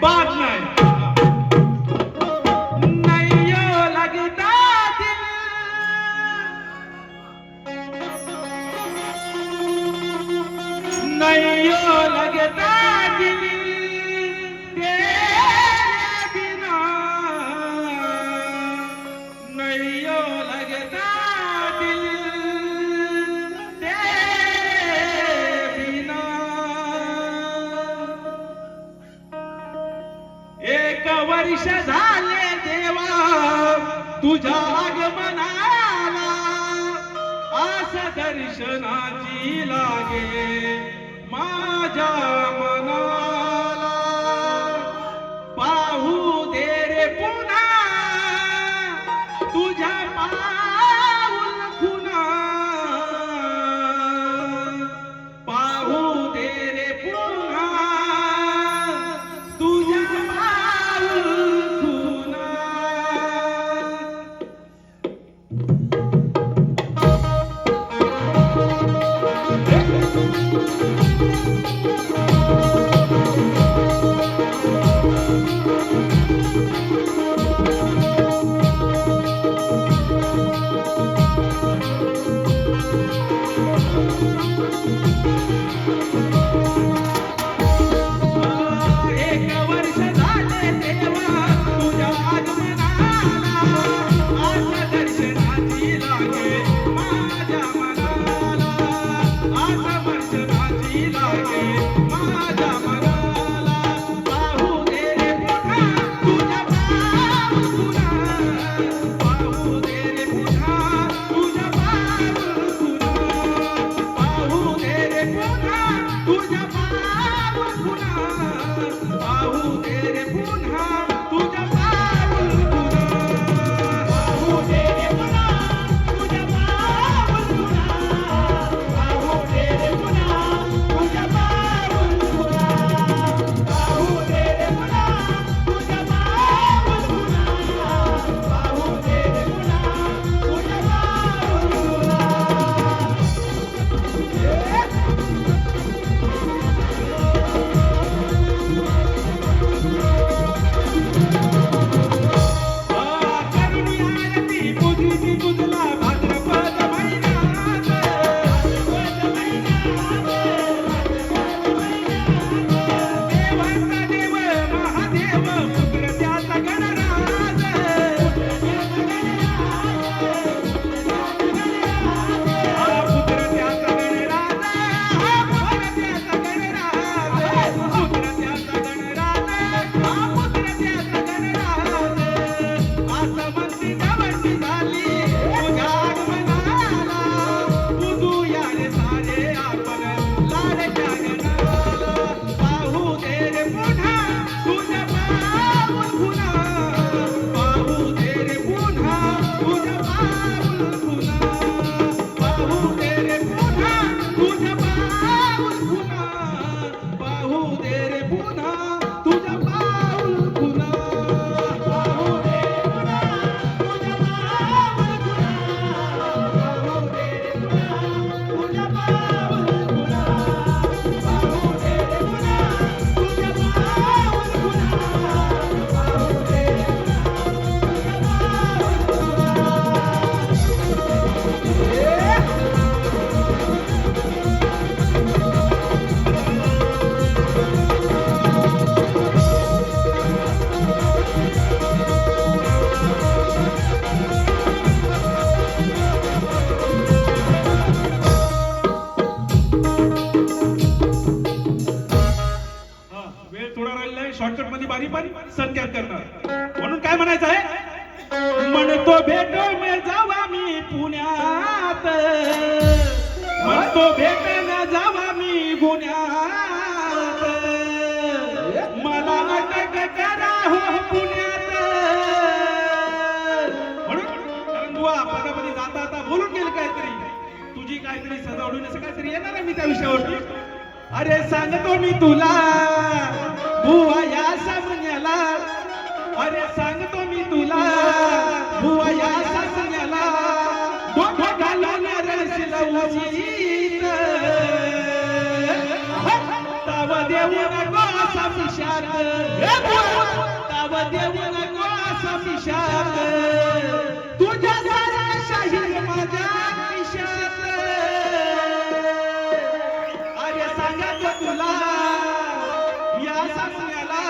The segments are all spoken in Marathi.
बात नाही नैयो लगता दिल नैयो लगता दिल तेरे बिना नैयो लगता दिल तेरे बिना एक वर्ष झाले देवा तुझ्या आगमनाला आस दर्शनाची लागे माझ्या मनाला पाहू दे रे पुन्हा तुझ्या पाऊल खुना पाहू दे रे पुन्हा तुझ्या शॉर्टकट मध्ये बारी बारी संख्या करणार म्हणून काय म्हणायचं आहे म्हणतो भेटो मे जावा मी पुण्यात म्हणतो भेटायला जावा मी गुन्ह्यात मला अटक करा हो पुण्यात म्हणून कारण बुवा पदामध्ये जाता आता बोलून गेलं काहीतरी तुझी काहीतरी सजावडून असं काहीतरी येणार आहे मी त्या विषयावरती अरे सांगतो मी तुला बुवा या सामन्याला अरे सांगतो मी तुला बुवा या सामन्याला डोकं घालून रशील उचित तव देऊ नको असा विचार ए बुवा, ताव देऊ नको असा पिशाच तुझ्या साऱ्या शाहीर माझ्या खिशात. अरे सांगतो तुला या सामन्याला,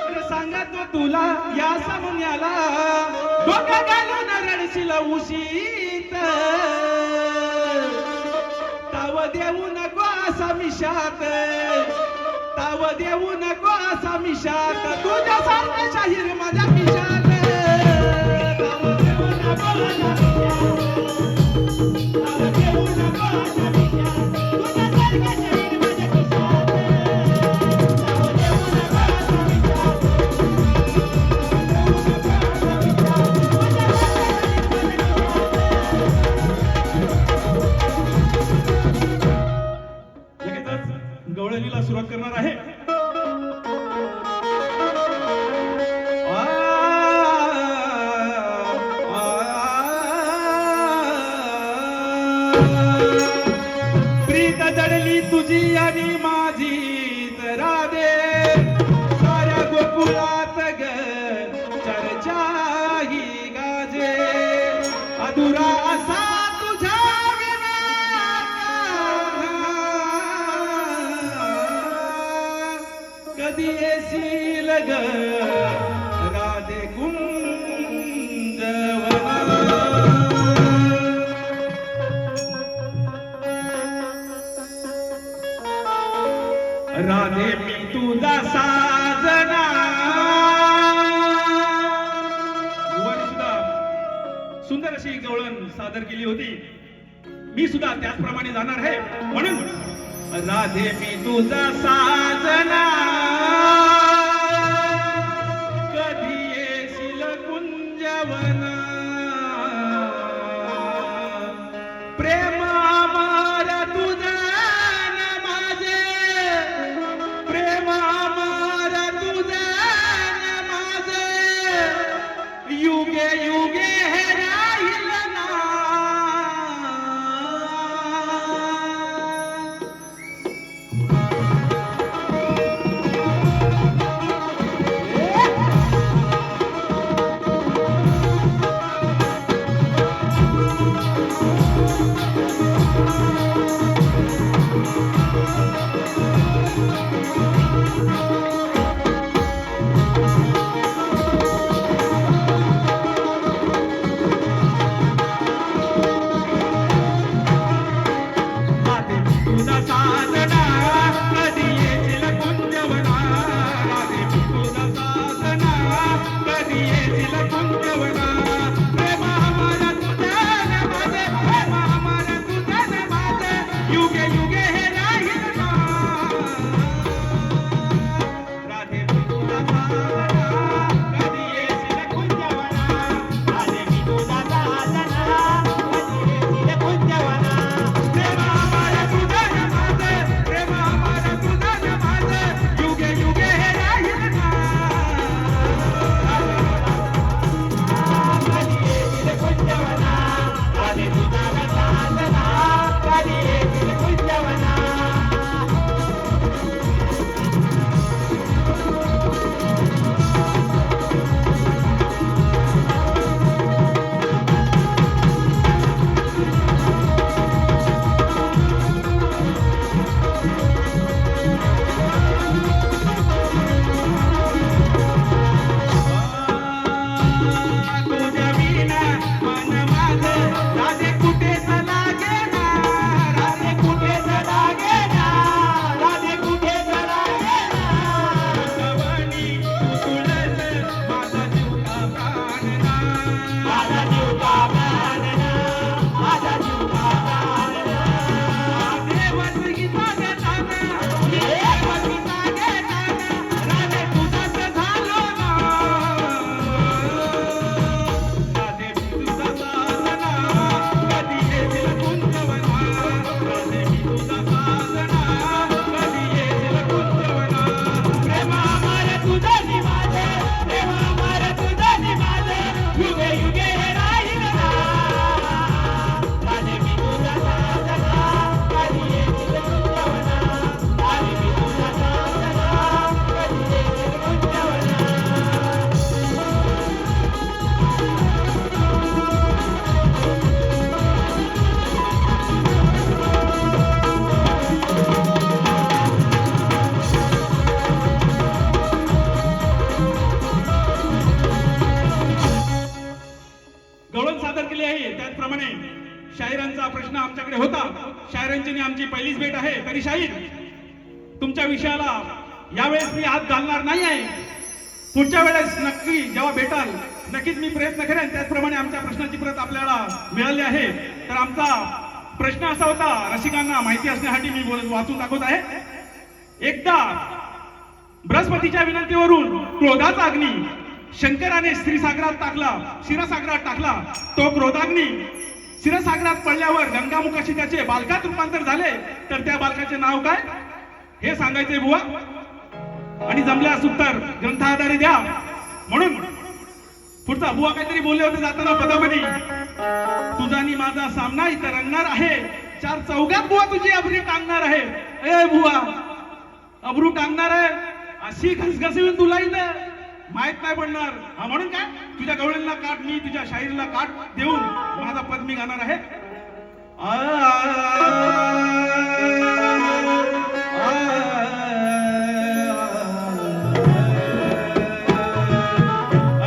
अरे सांगतो तुला या सामन्याला डोकं घालून रडशील उशीत. ताव देऊ नको असा मिशात, ताव देऊ नको असा मिशात तुझ्या सारखं शाहीर माझ्या खिशात. ताव देऊ नको असा मिशात, ताव देऊ नको असा मिशात तुझ्या सारखं शाहीर माझ्या खिशात. ताव देऊ नको असा मिशात, गवळणीला सुरुवात करणार आहे. प्रीत जडली तुझी आणि माझी राधे, साऱ्या गोकुळात ग चर्चा ही गाजे. अधुरा असा तुझ्या कधी येशील ग राधे कुंजवना. राधे मी तुझा साजना. भुवानी सुद्धा सुंदर अशी गवळण सादर केली होती. मी सुद्धा त्याचप्रमाणे जाणार आहे. म्हणून राधे मी तुझा साजना, कधी येशील कुंजवना. प्रेम अमर तुझं न माझे, प्रेम अमर तुझं न माझे, युगे युगे हे राहील ना. आमच्याकडे होता. शायरांची आमची पहिलीच भेट आहे. तरी शाहीर, तुमच्या विषयाला यावेळेस मी हात घालणार नाही आहे. पुढच्या वेळेस नक्की जेव्हा भेटाल नक्कीच मी प्रयत्न करेन. त्याचप्रमाणे आमच्या प्रश्नाची प्रत आपल्याला मिळाली आहे. तर आमचा प्रश्न असा होता, रसिकांना माहिती असण्यासाठी मी वाचून दाखवत आहे. एकदा बृहस्पतीच्या विनंतीवरून क्रोधाचा अग्नी शंकराने क्षीरसागरात टाकला. तो क्रोधाग्नी क्षीरसागरात पडल्यावर गंगामुखाशी त्याचे बालकात रूपांतर झाले. तर त्या बालकाचे नाव काय हे सांगायचे बुवा, आणि जमल्यास उत्तर ग्रंथाधारे द्या. म्हणून पुढचा बुवा काहीतरी बोलले होते जाताना पदामध्ये, तुझा आणि माझा सामना इथं रंगणार आहे. 4 चौघात बुवा तुझी अब्रू टांगणार आहे. ए बुवा, अब्रू टांगणार आहे अशी घसघसवीन तुला इथं माहित नाही पडणार. म्हणून काय, तुझ्या गवळीला काट, मी तुझ्या शाहीरला काट देऊन माझा पद मी गाणार आहे.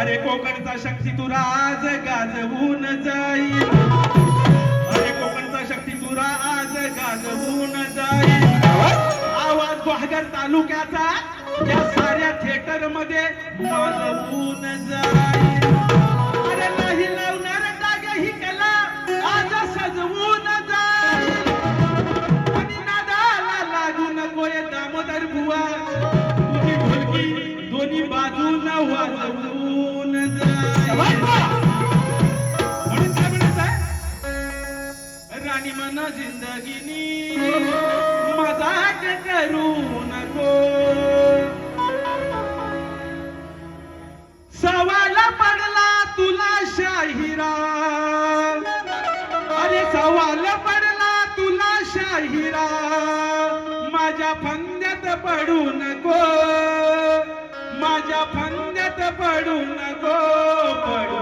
अरे कोकणचा शक्ती तुरा आज गाजवून जाईल. अरे कोकणचा शक्ती तुरा आज गाजवून जाईल. आवाज ग्वाहागर तालुक्याचा या साऱ्या थिएटर मध्ये माजवून जाईल. अरे नाही लावणार डाग ही कला आज सजवून जाईल. आणि नादाला लागू नकोय दामोदर बुवा, तुझी ढोलकी दोन्ही बाजून वाजवून जाईल. म्हणून काय म्हणत आहे, राणी मन जिंदगीनी मजाक करू नको. सवाल पडला तुला शाहिरा, अरे सवाल पडला तुला शाहिरा, माझ्या फंद्यात पडू नको, माझ्या फंद्यात पडू नको, पडू